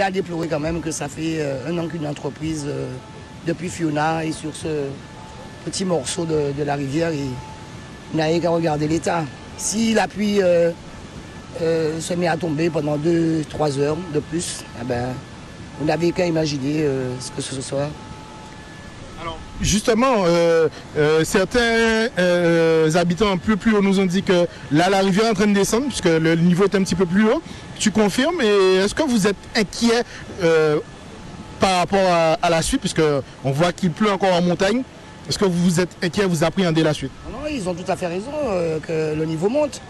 a à déplorer quand même que ça fait un an qu'une entreprise, depuis Fiona, est sur ce petit morceau de la rivière et on n'a qu'à regarder l'état. Si la pluie se met à tomber pendant 2-3 heures de plus, eh ben, on n'avait qu'à imaginer ce que ce soit. Alors, justement, certains habitants un peu plus haut nous ont dit que là, la rivière est en train de descendre, puisque le niveau est un petit peu plus haut. Tu confirmes? Et est-ce que vous êtes inquiet par rapport à la suite, puisqu'on voit qu'il pleut encore en montagne? Est-ce que vous êtes inquiet, vous appréhendez la suite? Non, ils ont tout à fait raison que le niveau monte.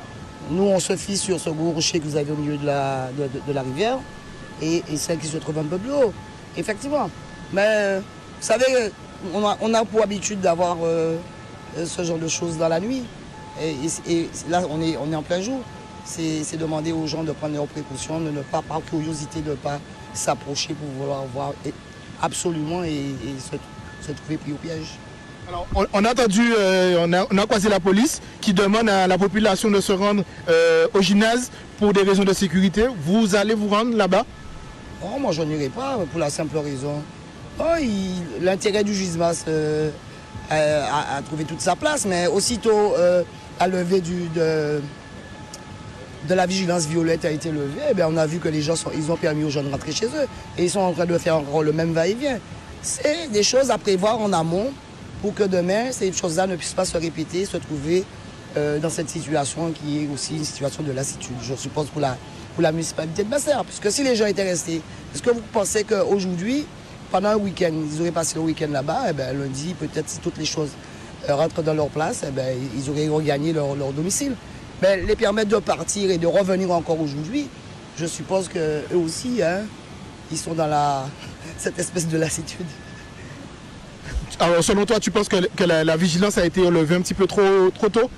Nous, on se fie sur ce gros rocher que vous avez au milieu de la rivière et celle qui se trouve un peu plus haut. Effectivement. Mais vous savez, on a pour habitude d'avoir ce genre de choses dans la nuit. Et là, on est en plein jour. C'est demander aux gens de prendre leurs précautions, de ne pas, par curiosité, de ne pas s'approcher pour vouloir voir absolument et se trouver pris au piège. Alors, on a entendu, on a croisé la police qui demande à la population de se rendre au gymnase pour des raisons de sécurité. Vous allez vous rendre là-bas? Oh, moi, je n'irai pas pour la simple raison. Oh, l'intérêt du gymnase a trouvé toute sa place, mais aussitôt à lever de la vigilance violette a été levée, eh bien, on a vu que les gens ils ont permis aux gens de rentrer chez eux et ils sont en train de faire encore le même va-et-vient. C'est des choses à prévoir en amont pour que demain, ces choses-là ne puissent pas se répéter, se trouver dans cette situation qui est aussi une situation de lassitude, je suppose, pour la municipalité de Basse-Terre. Puisque si les gens étaient restés, est-ce que vous pensez qu'aujourd'hui, pendant un week-end, ils auraient passé le week-end là-bas, eh bien, lundi, peut-être si toutes les choses rentrent dans leur place, eh bien, ils auraient regagné leur domicile. Mais les permettre de partir et de revenir encore aujourd'hui, je suppose qu'eux aussi, hein, ils sont dans cette espèce de lassitude. Alors, selon toi, tu penses que la vigilance a été relevée un petit peu trop tôt?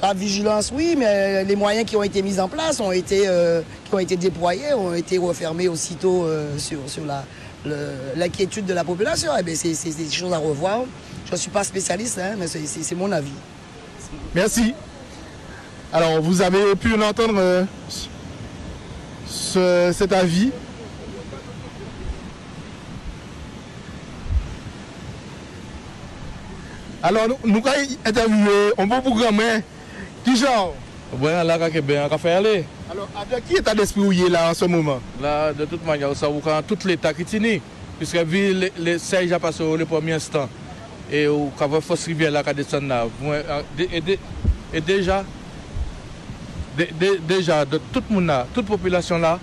La vigilance, oui, mais les moyens qui ont été mis en place, qui ont été déployés, ont été refermés aussitôt sur l'inquiétude de la population. Eh bien, c'est des choses à revoir. Je ne suis pas spécialiste, hein, mais c'est mon avis. Merci. Alors, vous avez pu entendre cet avis. Alors, nous avons interviewé un bon programme qui genre? Oui, là, il y a faire aller. Alors, avec qui état d'esprit vous êtes là en ce moment? Là, de toute manière, ça vous prend tout l'État qui tient, puisque vu les sièges à passer au premier instant, et au cavale force rivière là, qui descend là, et déjà, de tout le monde là, toute population là,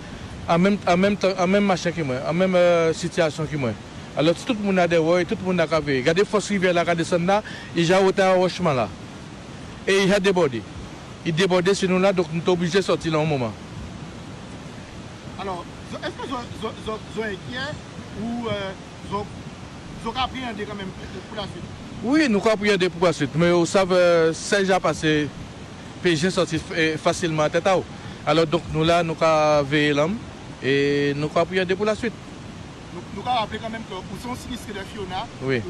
en même machin que moi, en même situation que moi. Alors tout le monde a des voies, tout le monde a cavé. Regardez force rivière là, qui descend là, il y a autant de chemin là. Et il a débordé. Il débordait sur nous là, donc nous sommes obligés de sortir là un moment. Alors, est-ce que vous êtes inquiet ou vous appréhendez quand même pour la suite? Oui, nous appréhendons pour la suite, mais vous savez, c'est déjà passé, PG sorti facilement à tête à haut. Alors donc nous là, nous avons veillé l'homme et nous appréhendons pour la suite. Nous avons rappelé quand même que vous sont sinistres de Fiona, oui.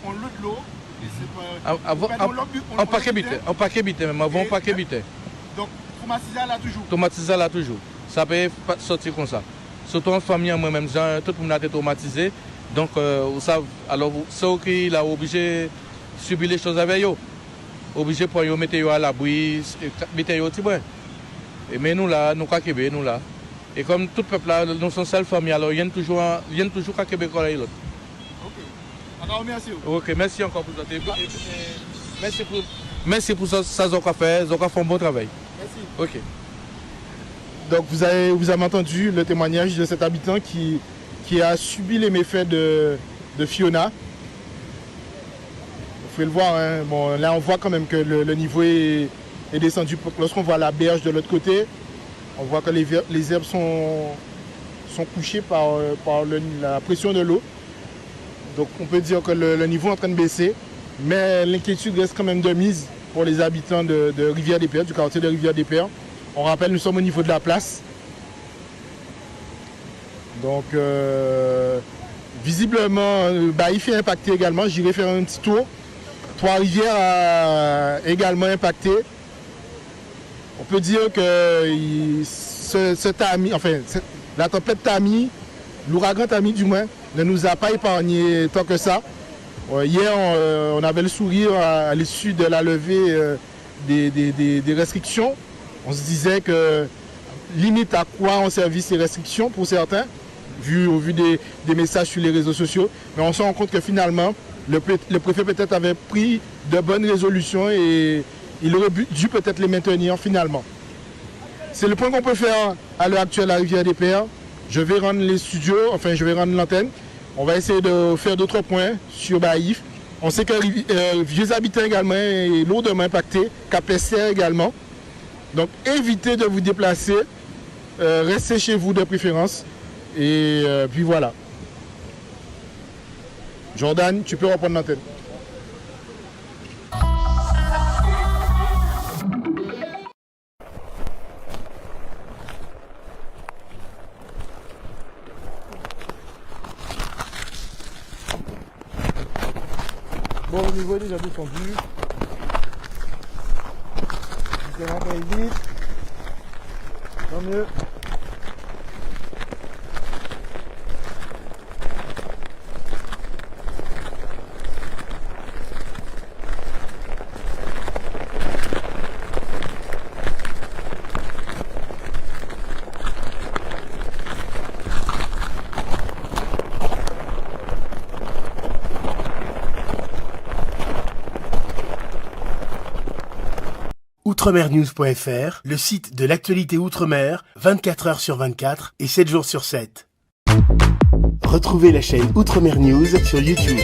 On l'eau de l'eau. On pas qu'habiter même, avant pas qu'habiter. Donc, traumatisé là toujours? Traumatisé là toujours. Ça peut pas sortir comme ça. Surtout en famille, moi-même, tout le monde a été traumatisé. Donc, vous savez, alors, ceux qui sont obligés de subir les choses avec eux, obligés pour mettre à l'abri, mettre au petit bois. Mais nous là, nous sommes Québec, nous là. Et comme tout le peuple là, nous sommes seule famille, alors il y a toujours à Québec comme l'autre. Alors, merci. Ok, merci encore pour ça. Merci pour ça, ça qu'on fait un bon travail. Merci. Ok. Donc vous avez entendu le témoignage de cet habitant qui a subi les méfaits de Fiona. Vous pouvez le voir, hein. Bon, là on voit quand même que le niveau est descendu. Lorsqu'on voit la berge de l'autre côté, on voit que les herbes sont couchées par la pression de l'eau. Donc on peut dire que le niveau est en train de baisser, mais l'inquiétude reste quand même de mise pour les habitants de Rivière-des-Pères, du quartier de Rivière-des-Pères. On rappelle, nous sommes au niveau de la place. Donc visiblement, Baïf est impacté également. J'irai faire un petit tour. Trois-Rivières a également impacté. On peut dire que la tempête Tami, l'ouragan Tami du moins, ne nous a pas épargné tant que ça. Hier, on avait le sourire à l'issue de la levée des restrictions. On se disait que limite à quoi ont servi ces restrictions pour certains, au vu des messages sur les réseaux sociaux. Mais on se rend compte que finalement, le préfet peut-être avait pris de bonnes résolutions et il aurait dû peut-être les maintenir finalement. C'est le point qu'on peut faire à l'heure actuelle à Rivière-des-Pères. Je vais rendre les studios, enfin je vais rendre l'antenne. On va essayer de faire d'autres points sur Baïf. On sait que Vieux-Habitants également est lourdement impacté, Cap-Esther également. Donc évitez de vous déplacer, restez chez vous de préférence. Et puis voilà. Jordan, tu peux reprendre l'antenne. Bon, au niveau déjà descendu. Je vais rentrer vite. Tant mieux. Outremernews.fr, le site de l'actualité Outre-mer, 24 h sur 24 et 7 jours sur 7. Retrouvez la chaîne Outremer News sur YouTube.